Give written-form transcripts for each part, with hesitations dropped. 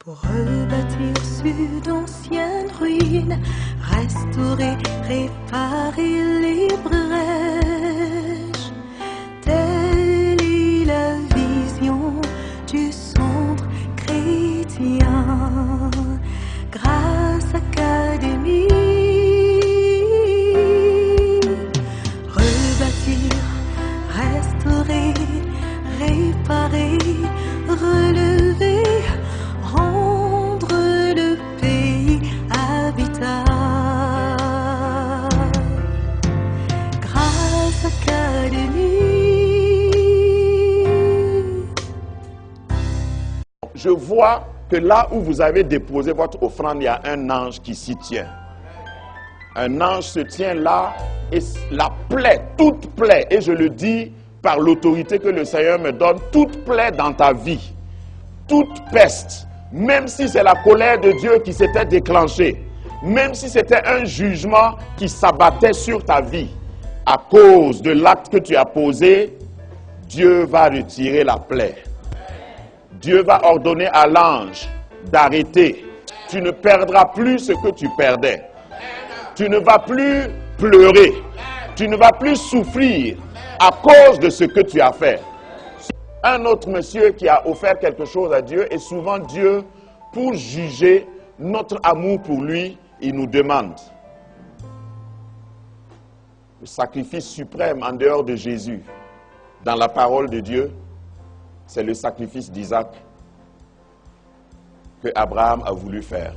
Pour rebâtir sur d'anciennes ruines, restaurer, réparer les brèches, telle est la vision du centre chrétien, grâce Académie. Rebâtir, restaurer, réparer, relever, rendre le pays habitable. Grâce Académie. Je vois que là où vous avez déposé votre offrande, il y a un ange qui s'y tient. Un ange se tient là et la plaie, toute plaie, et je le dis par l'autorité que le Seigneur me donne, toute plaie dans ta vie, toute peste, même si c'est la colère de Dieu qui s'était déclenchée, même si c'était un jugement qui s'abattait sur ta vie, à cause de l'acte que tu as posé, Dieu va retirer la plaie. Dieu va ordonner à l'ange d'arrêter. Tu ne perdras plus ce que tu perdais. Tu ne vas plus pleurer. Tu ne vas plus souffrir à cause de ce que tu as fait. Un autre monsieur qui a offert quelque chose à Dieu, et souvent Dieu, pour juger notre amour pour lui, il nous demande le sacrifice suprême en dehors de Jésus, dans la parole de Dieu, c'est le sacrifice d'Isaac que Abraham a voulu faire.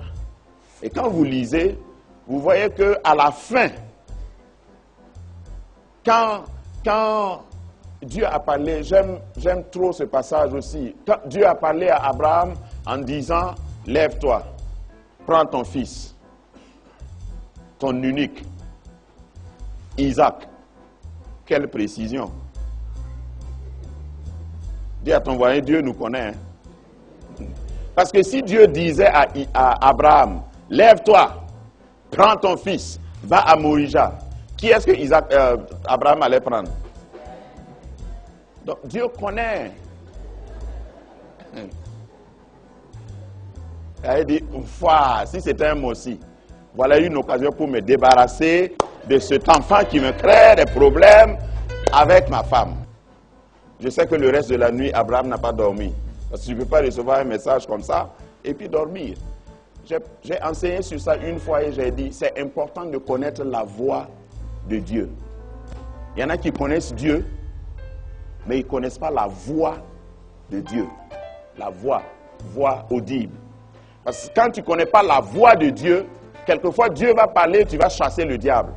Et quand vous lisez, vous voyez qu'à la fin, quand Dieu a parlé, j'aime trop ce passage aussi, quand Dieu a parlé à Abraham en disant, lève-toi, prends ton fils, ton unique, Isaac. Quelle précision. Dis à ton voisin, Dieu nous connaît. Hein? Parce que si Dieu disait à Abraham, lève-toi, prends ton fils, va à Morija, qui est-ce que Abraham allait prendre? Donc Dieu connaît. Il a dit, si c'était un mot aussi, voilà une occasion pour me débarrasser de cet enfant qui me crée des problèmes avec ma femme. Je sais que le reste de la nuit, Abraham n'a pas dormi. Parce que tu ne peux pas recevoir un message comme ça et puis dormir. J'ai enseigné sur ça une fois et j'ai dit, c'est important de connaître la voix de Dieu. Il y en a qui connaissent Dieu, mais ils ne connaissent pas la voix de Dieu. La voix audible. Parce que quand tu ne connais pas la voix de Dieu, quelquefois Dieu va parler, tu vas chasser le diable.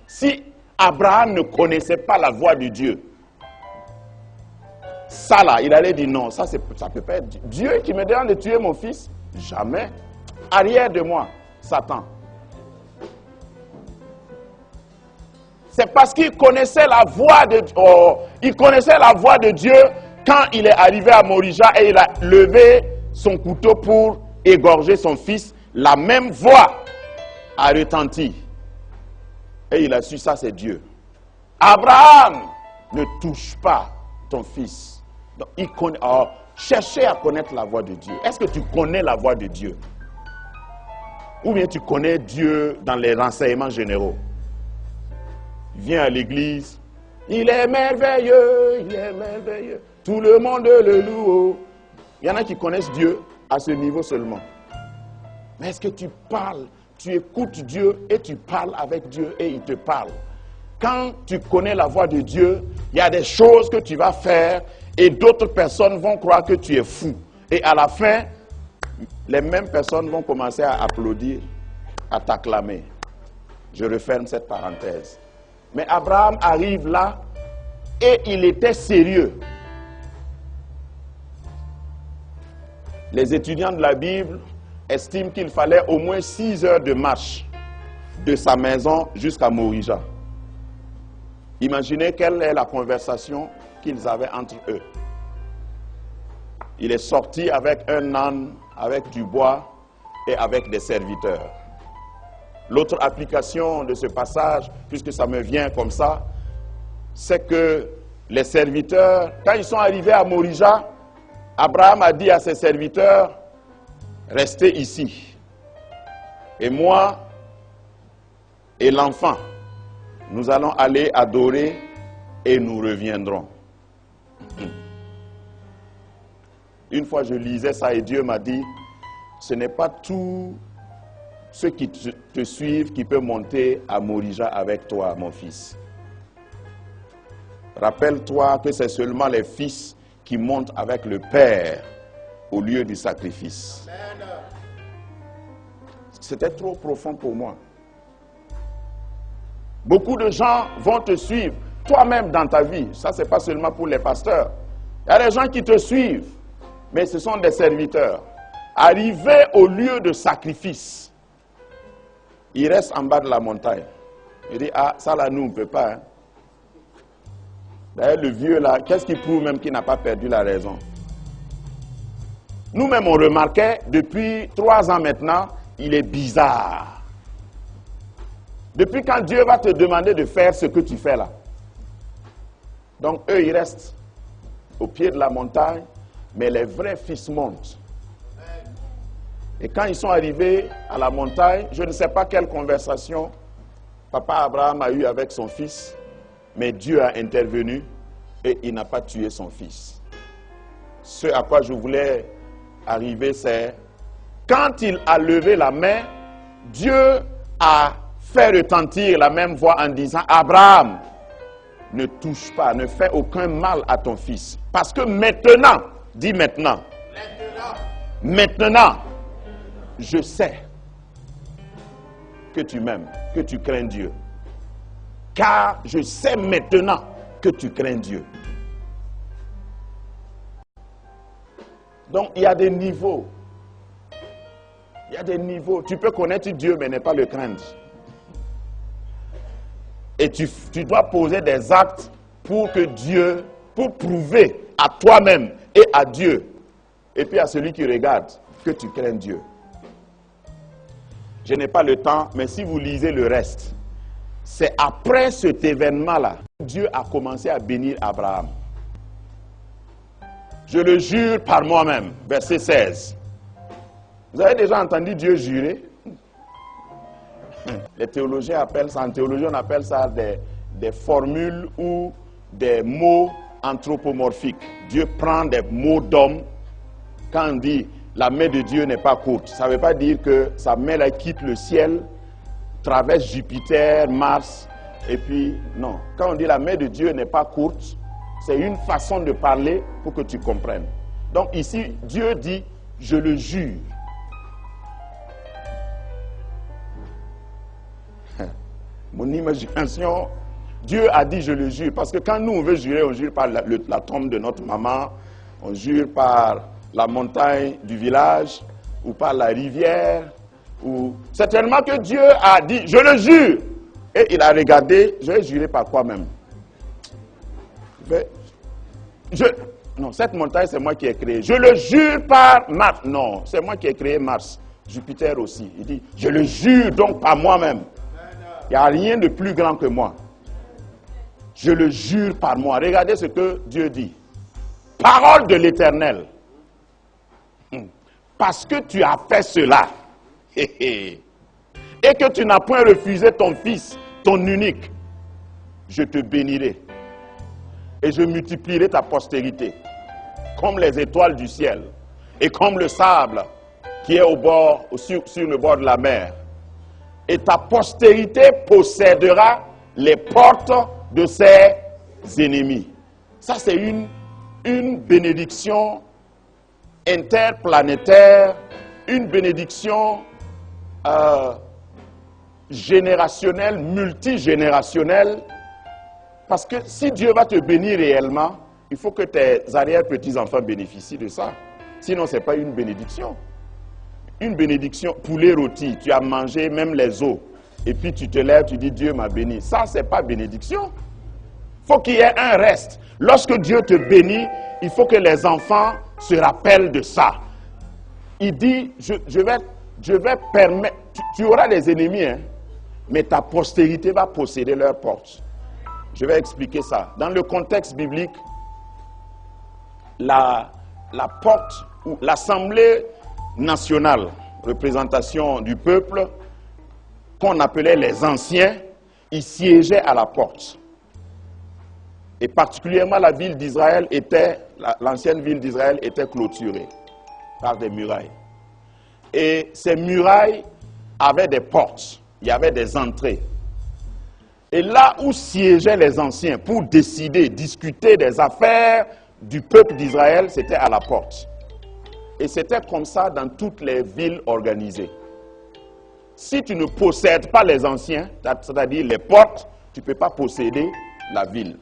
Si Abraham ne connaissait pas la voix de Dieu, ça là, il allait dire non, ça peut pas être Dieu qui me demande de tuer mon fils. Jamais. Arrière de moi, Satan. C'est parce qu'il connaissait la voix de Dieu quand il est arrivé à Morija et il a levé son couteau pour égorger son fils. La même voix a retenti. Et il a su, ça c'est Dieu. Abraham, ne touche pas ton fils. Donc, cherchez à connaître la voix de Dieu. Est-ce que tu connais la voix de Dieu? Ou bien tu connais Dieu dans les renseignements généraux? Viens à l'église, il est merveilleux, il est merveilleux. Tout le monde le loue. Il y en a qui connaissent Dieu à ce niveau seulement. Mais est-ce que tu parles, tu écoutes Dieu et tu parles avec Dieu et il te parle? Quand tu connais la voix de Dieu, il y a des choses que tu vas faire et d'autres personnes vont croire que tu es fou. Et à la fin, les mêmes personnes vont commencer à applaudir, à t'acclamer. Je referme cette parenthèse. Mais Abraham arrive là et il était sérieux. Les étudiants de la Bible estiment qu'il fallait au moins 6 heures de marche de sa maison jusqu'à Morija. Imaginez quelle est la conversation qu'ils avaient entre eux. Il est sorti avec un âne, avec du bois et avec des serviteurs. L'autre application de ce passage, puisque ça me vient comme ça, c'est que les serviteurs, quand ils sont arrivés à Morija, Abraham a dit à ses serviteurs, restez ici. Et moi et l'enfant, nous allons aller adorer et nous reviendrons. Une fois je lisais ça et Dieu m'a dit, ce n'est pas tous ceux qui te suivent qui peuvent monter à Morija avec toi, mon fils. Rappelle-toi que c'est seulement les fils qui montent avec le Père au lieu du sacrifice. C'était trop profond pour moi. Beaucoup de gens vont te suivre, toi-même dans ta vie. Ça, ce n'est pas seulement pour les pasteurs. Il y a des gens qui te suivent, mais ce sont des serviteurs. Arrivés au lieu de sacrifice, ils restent en bas de la montagne. Il dit, ah, ça là, nous, on ne peut pas. Hein. D'ailleurs, le vieux là, qu'est-ce qui prouve même qu'il n'a pas perdu la raison? Nous-mêmes, on remarquait, depuis 3 ans maintenant, il est bizarre. Depuis quand Dieu va te demander de faire ce que tu fais là. Donc, eux, ils restent au pied de la montagne, mais les vrais fils montent. Et quand ils sont arrivés à la montagne, je ne sais pas quelle conversation papa Abraham a eue avec son fils, mais Dieu a intervenu et il n'a pas tué son fils. Ce à quoi je voulais arriver, c'est quand il a levé la main, Dieu a fait retentir la même voix en disant, Abraham, ne touche pas, ne fais aucun mal à ton fils. Parce que maintenant, dis maintenant, maintenant, je sais que tu m'aimes, que tu crains Dieu. Car je sais maintenant que tu crains Dieu. Donc, il y a des niveaux. Il y a des niveaux. Tu peux connaître Dieu, mais ne pas le craindre. Et tu dois poser des actes pour que Dieu, pour prouver à toi-même et à Dieu, et puis à celui qui regarde, que tu crains Dieu. Je n'ai pas le temps, mais si vous lisez le reste, c'est après cet événement-là que Dieu a commencé à bénir Abraham. Je le jure par moi-même, verset 16. Vous avez déjà entendu Dieu jurer? Les théologiens appellent ça, en théologie on appelle ça des formules ou des mots anthropomorphiques. Dieu prend des mots d'homme. Quand on dit la main de Dieu n'est pas courte, ça ne veut pas dire que sa main là quitte le ciel, traverse Jupiter, Mars, et puis non. Quand on dit la main de Dieu n'est pas courte, c'est une façon de parler pour que tu comprennes. Donc ici, Dieu dit, je le jure. Mon imagination, Dieu a dit je le jure, parce que quand nous on veut jurer, on jure par la tombe de notre maman, on jure par la montagne du village, ou par la rivière, ou... C'est tellement que Dieu a dit je le jure, et il a regardé, je vais jurer par quoi même? Non, cette montagne c'est moi qui ai créé, je le jure par Mars, non, c'est moi qui ai créé Mars, Jupiter aussi, il dit je le jure donc par moi-même. Il n'y a rien de plus grand que moi. Je le jure par moi. Regardez ce que Dieu dit. Parole de l'Éternel. Parce que tu as fait cela, et que tu n'as point refusé ton fils, ton unique, je te bénirai. Et je multiplierai ta postérité, comme les étoiles du ciel, et comme le sable qui est sur le bord de la mer. Et ta postérité possédera les portes de ses ennemis. Ça, c'est une bénédiction interplanétaire, une bénédiction générationnelle, multigénérationnelle. Parce que si Dieu va te bénir réellement, il faut que tes arrière-petits-enfants bénéficient de ça. Sinon, ce n'est pas une bénédiction. Une bénédiction, poulet rôti, tu as mangé même les os, et puis tu te lèves, tu dis Dieu m'a béni. Ça, c'est pas bénédiction. Il faut qu'il y ait un reste. Lorsque Dieu te bénit, il faut que les enfants se rappellent de ça. Il dit, je vais permettre, tu auras des ennemis, hein, mais ta postérité va posséder leurs portes. Je vais expliquer ça. Dans le contexte biblique, la porte, où l'Assemblée nationale, représentation du peuple, qu'on appelait les anciens, ils siégeaient à la porte. Et particulièrement la ville d'Israël l'ancienne ville d'Israël était clôturée par des murailles. Et ces murailles avaient des portes, il y avait des entrées. Et là où siégeaient les anciens pour décider, discuter des affaires du peuple d'Israël, c'était à la porte. Et c'était comme ça dans toutes les villes organisées. Si tu ne possèdes pas les anciens, c'est-à-dire les portes, tu ne peux pas posséder la ville.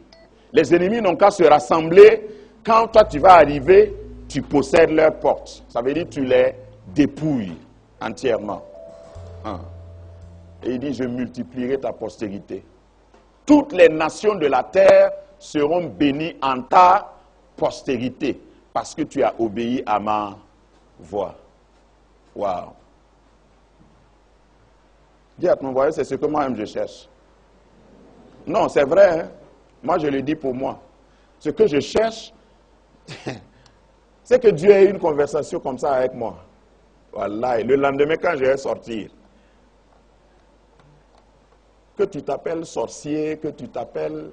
Les ennemis n'ont qu'à se rassembler. Quand toi tu vas arriver, tu possèdes leurs portes. Ça veut dire que tu les dépouilles entièrement. Et il dit, je multiplierai ta postérité. Toutes les nations de la terre seront bénies en ta postérité, parce que tu as obéi à ma voix. Waouh! Dis à ton voisin, c'est ce que moi-même je cherche. Non, c'est vrai, hein? Moi je le dis pour moi. Ce que je cherche, c'est que Dieu ait une conversation comme ça avec moi. Voilà, et le lendemain quand je vais sortir, que tu t'appelles sorcier, que tu t'appelles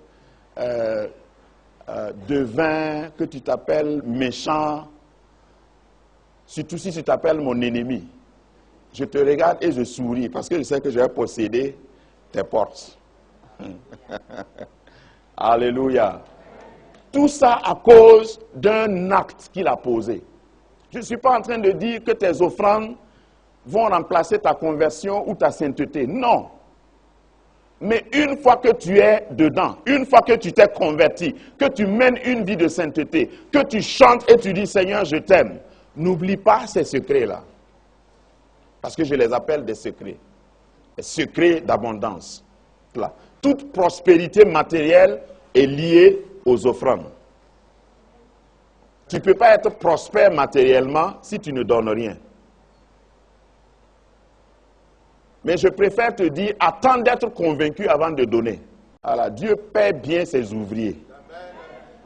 devin, que tu t'appelles méchant, surtout si tu t'appelles mon ennemi, je te regarde et je souris parce que je sais que je vais posséder tes portes. Alléluia. Tout ça à cause d'un acte qu'il a posé. Je ne suis pas en train de dire que tes offrandes vont remplacer ta conversion ou ta sainteté. Non. Mais une fois que tu es dedans, une fois que tu t'es converti, que tu mènes une vie de sainteté, que tu chantes et tu dis Seigneur, je t'aime, n'oublie pas ces secrets-là. Parce que je les appelle des secrets. Des secrets d'abondance. Toute prospérité matérielle est liée aux offrandes. Tu ne peux pas être prospère matériellement si tu ne donnes rien. Mais je préfère te dire, attends d'être convaincu avant de donner. Alors, Dieu paie bien ses ouvriers.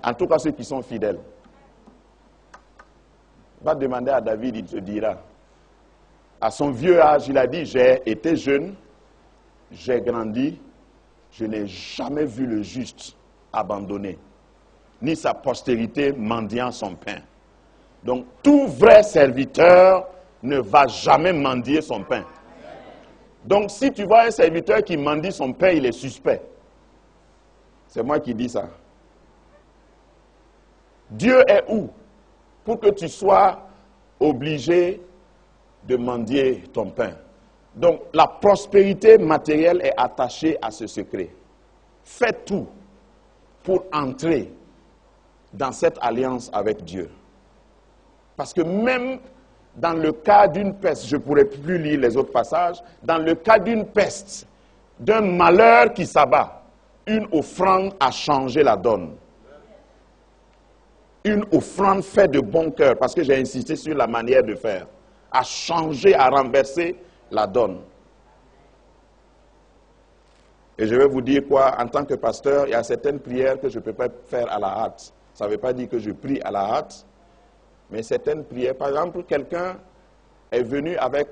En tout cas, ceux qui sont fidèles. Va demander à David, il te dira. À son vieux âge, il a dit, j'ai été jeune, j'ai grandi, je n'ai jamais vu le juste abandonné, ni sa postérité mendiant son pain. Donc, tout vrai serviteur ne va jamais mendier son pain. Donc, si tu vois un serviteur qui mendie son pain, il est suspect. C'est moi qui dis ça. Dieu est où pour que tu sois obligé de mendier ton pain? Donc, la prospérité matérielle est attachée à ce secret. Fais tout pour entrer dans cette alliance avec Dieu. Parce que même dans le cas d'une peste, je ne pourrais plus lire les autres passages, dans le cas d'une peste, d'un malheur qui s'abat, une offrande a changé la donne. Une offrande faite de bon cœur, parce que j'ai insisté sur la manière de faire, a changé, a renversé la donne. Et je vais vous dire quoi, en tant que pasteur, il y a certaines prières que je ne peux pas faire à la hâte. Ça ne veut pas dire que je prie à la hâte, mais certaines prières. Par exemple, quelqu'un est venu avec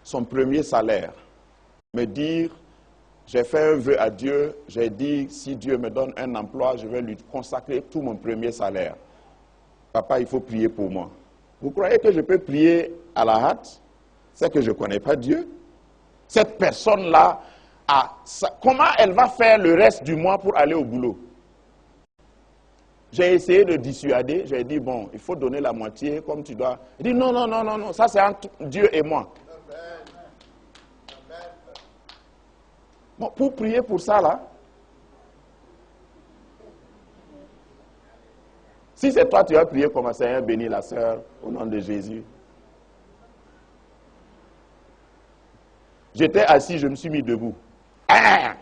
son premier salaire, me dire, j'ai fait un vœu à Dieu, j'ai dit, si Dieu me donne un emploi, je vais lui consacrer tout mon premier salaire. Papa, il faut prier pour moi. Vous croyez que je peux prier à la hâte? C'est que je ne connais pas Dieu. Cette personne-là, comment elle va faire le reste du mois pour aller au boulot? J'ai essayé de dissuader, j'ai dit, bon, il faut donner la moitié comme tu dois. Il dit, non, non, non, non, non, ça c'est entre Dieu et moi. Bon, pour prier pour ça, là, si c'est toi, tu vas prier comme un Seigneur, bénis la sœur, au nom de Jésus. J'étais assis, je me suis mis debout. Ah!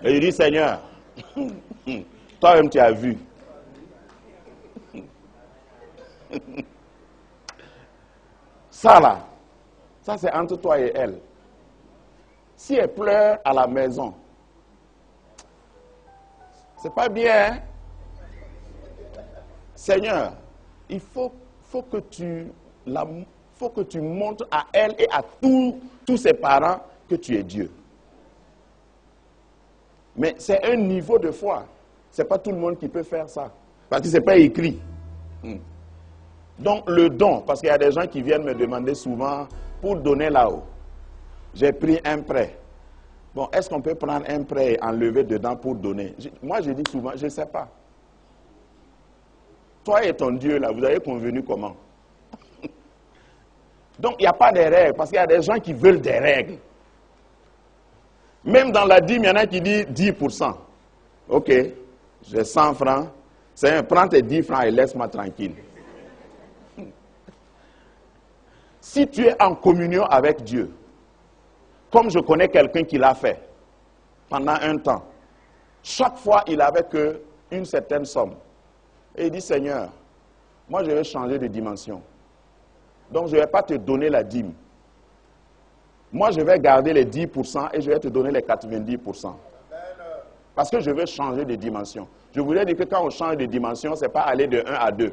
Et il dit, Seigneur, toi-même tu as vu. Ça là, ça c'est entre toi et elle. Si elle pleure à la maison, c'est pas bien, hein? Seigneur, il faut que tu montres à elle et à tous ses parents que tu es Dieu. Mais c'est un niveau de foi. Ce n'est pas tout le monde qui peut faire ça. Parce que ce n'est pas écrit. Donc le don, parce qu'il y a des gens qui viennent me demander souvent pour donner là-haut. J'ai pris un prêt. Bon, est-ce qu'on peut prendre un prêt et enlever dedans pour donner? Moi, je dis souvent, je ne sais pas. Toi et ton Dieu, là, vous avez convenu comment? Donc, il n'y a pas de règles, parce qu'il y a des gens qui veulent des règles. Même dans la dîme, il y en a qui disent 10%. Ok, j'ai 100 francs. Prends tes 10 francs et laisse-moi tranquille. Si tu es en communion avec Dieu, comme je connais quelqu'un qui l'a fait pendant un temps, chaque fois il avait qu'une certaine somme. Et il dit, Seigneur, moi je vais changer de dimension. Donc je ne vais pas te donner la dîme. Moi je vais garder les 10% et je vais te donner les 90%. Parce que je veux changer de dimension. Je voudrais dire que quand on change de dimension, ce n'est pas aller de 1 à 2.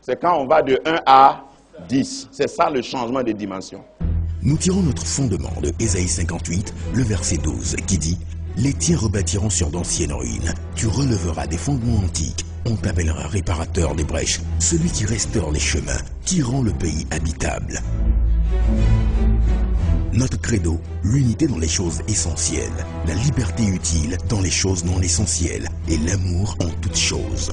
C'est quand on va de 1 à 10. C'est ça le changement de dimension. Nous tirons notre fondement de Ésaïe 58, le verset 12, qui dit « Les tiens rebâtiront sur d'anciennes ruines. Tu releveras des fondements antiques. On t'appellera réparateur des brèches, celui qui restaure les chemins, qui rend le pays habitable. » Notre credo, l'unité dans les choses essentielles, la liberté utile dans les choses non essentielles et l'amour en toutes choses.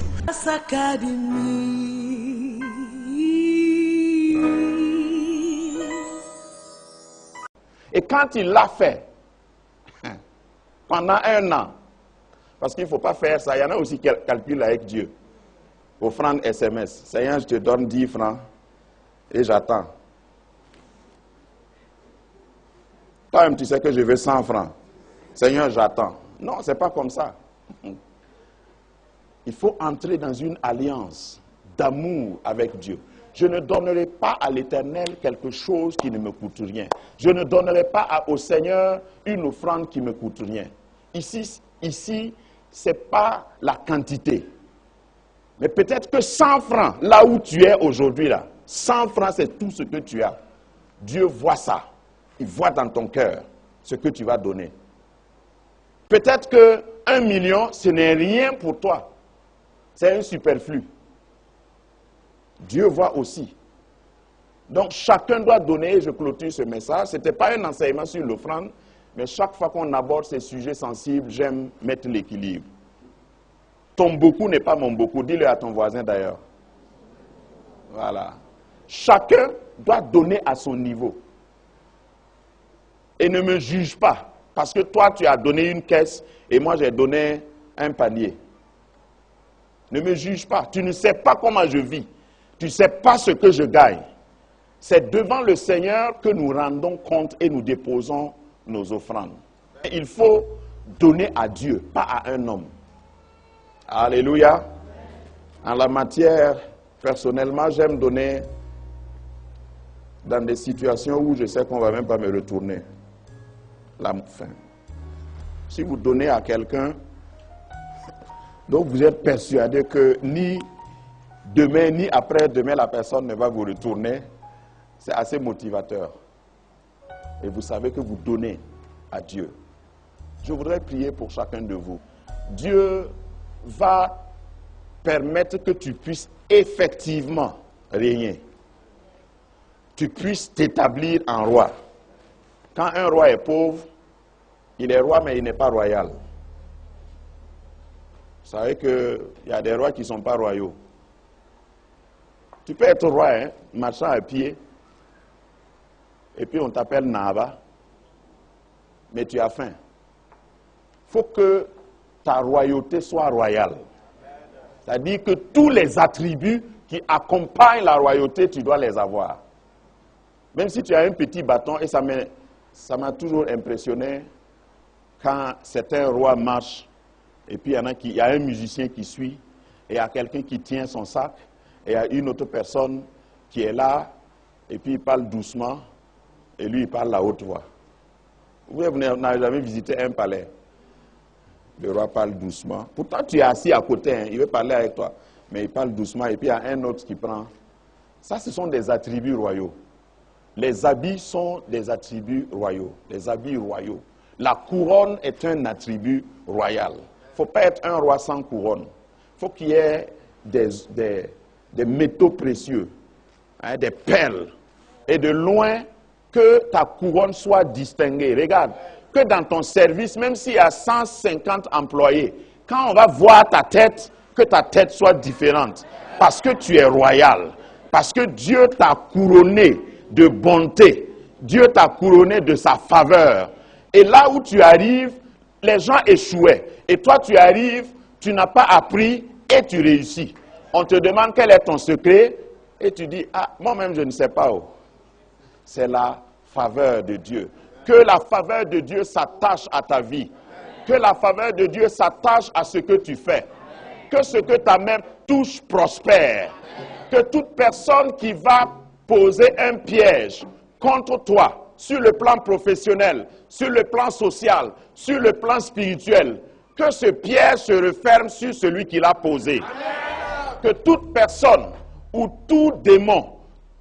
Et quand il l'a fait, pendant un an, parce qu'il ne faut pas faire ça, il y en a aussi qui calculent avec Dieu. Offrande SMS, Seigneur, je te donne 10 francs et j'attends. Toi-même, tu sais que je veux 100 francs. Seigneur, j'attends. Non, ce n'est pas comme ça. Il faut entrer dans une alliance d'amour avec Dieu. Je ne donnerai pas à l'Éternel quelque chose qui ne me coûte rien. Je ne donnerai pas au Seigneur une offrande qui ne me coûte rien. Ici ce n'est pas la quantité. Mais peut-être que 100 francs, là où tu es aujourd'hui, là, 100 francs, c'est tout ce que tu as. Dieu voit ça. Il voit dans ton cœur ce que tu vas donner. Peut-être que 1 million, ce n'est rien pour toi. C'est un superflu. Dieu voit aussi. Donc chacun doit donner, je clôture ce message. Ce n'était pas un enseignement sur l'offrande, mais chaque fois qu'on aborde ces sujets sensibles, j'aime mettre l'équilibre. Ton beaucoup n'est pas mon beaucoup. Dis-le à ton voisin d'ailleurs. Voilà. Chacun doit donner à son niveau. Et ne me juge pas. Parce que toi, tu as donné une caisse et moi, j'ai donné un panier. Ne me juge pas. Tu ne sais pas comment je vis. Tu ne sais pas ce que je gagne. C'est devant le Seigneur que nous rendons compte et nous déposons nos offrandes. Il faut donner à Dieu, pas à un homme. Alléluia. En la matière, personnellement, j'aime donner dans des situations où je sais qu'on ne va même pas me retourner la fin. Si vous donnez à quelqu'un, donc vous êtes persuadé que ni demain ni après-demain la personne ne va vous retourner, c'est assez motivateur. Et vous savez que vous donnez à Dieu. Je voudrais prier pour chacun de vous. Dieu va permettre que tu puisses effectivement régner. Tu puisses t'établir en roi. Quand un roi est pauvre, il est roi mais il n'est pas royal. Vous savez qu'il y a des rois qui ne sont pas royaux. Tu peux être roi, hein, marchant à pied, et puis on t'appelle Naba, mais tu as faim. Il faut que ta royauté soit royale. C'est-à-dire que tous les attributs qui accompagnent la royauté, tu dois les avoir. Même si tu as un petit bâton, et ça m'a toujours impressionné quand certains rois marchent, et puis il y a un musicien qui suit, et il y a quelqu'un qui tient son sac, et il y a une autre personne qui est là, et puis il parle doucement, et lui il parle à haute voix. Vous n'avez jamais visité un palais. Le roi parle doucement. Pourtant tu es assis à côté, hein, il veut parler avec toi. mais il parle doucement et puis il y a un autre qui prend. Ça, ce sont des attributs royaux. Les habits sont des attributs royaux, les habits royaux. La couronne est un attribut royal. Il ne faut pas être un roi sans couronne. Il faut qu'il y ait des métaux précieux, hein, des perles. Et de loin, que ta couronne soit distinguée. Regarde, que dans ton service, même s'il y a 150 employés, quand on va voir ta tête, que ta tête soit différente. Parce que tu es royal. Parce que Dieu t'a couronné de bonté. Dieu t'a couronné de sa faveur. Et là où tu arrives, les gens échouaient. Et toi, tu arrives, tu n'as pas appris et tu réussis. On te demande quel est ton secret et tu dis, ah, moi-même je ne sais pas où. C'est la faveur de Dieu. Que la faveur de Dieu s'attache à ta vie. Que la faveur de Dieu s'attache à ce que tu fais. Que ce que ta main touche prospère. Que toute personne qui va poser un piège contre toi, sur le plan professionnel, sur le plan social, sur le plan spirituel, que ce piège se referme sur celui qui l'a posé. Que toute personne ou tout démon,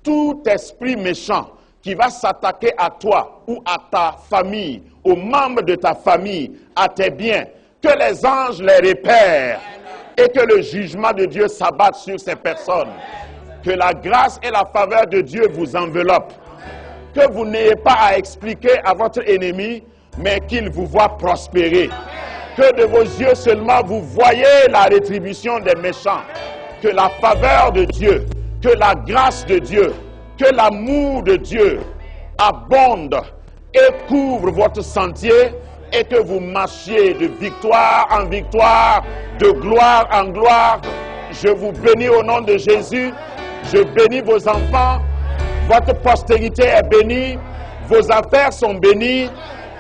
tout esprit méchant qui va s'attaquer à toi ou à ta famille, aux membres de ta famille, à tes biens, que les anges les repèrent et que le jugement de Dieu s'abatte sur ces personnes. Que la grâce et la faveur de Dieu vous enveloppent. Que vous n'ayez pas à expliquer à votre ennemi, mais qu'il vous voit prospérer. Que de vos yeux seulement vous voyez la rétribution des méchants. Que la faveur de Dieu, que la grâce de Dieu, que l'amour de Dieu abonde et couvre votre sentier et que vous marchiez de victoire en victoire, de gloire en gloire. Je vous bénis au nom de Jésus. Je bénis vos enfants. Votre postérité est bénie. Vos affaires sont bénies.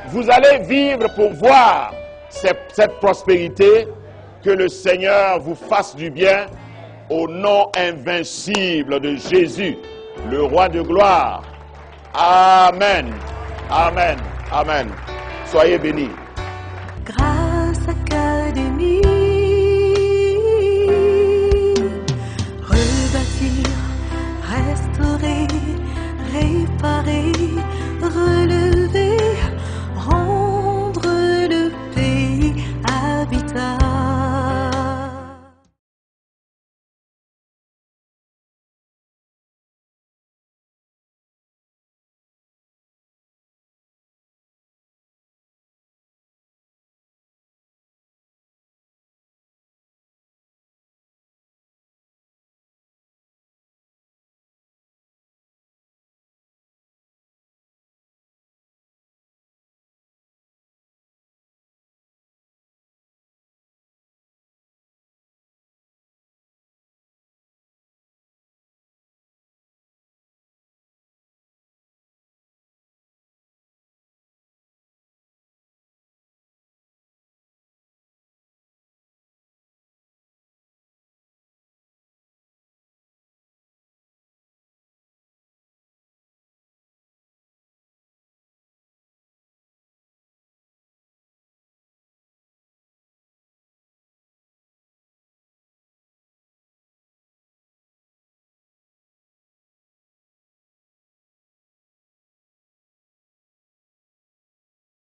Vous allez vivre pour voir cette prospérité. Que le Seigneur vous fasse du bien. Au nom invincible de Jésus, le roi de gloire. Amen. Amen. Amen. Soyez bénis.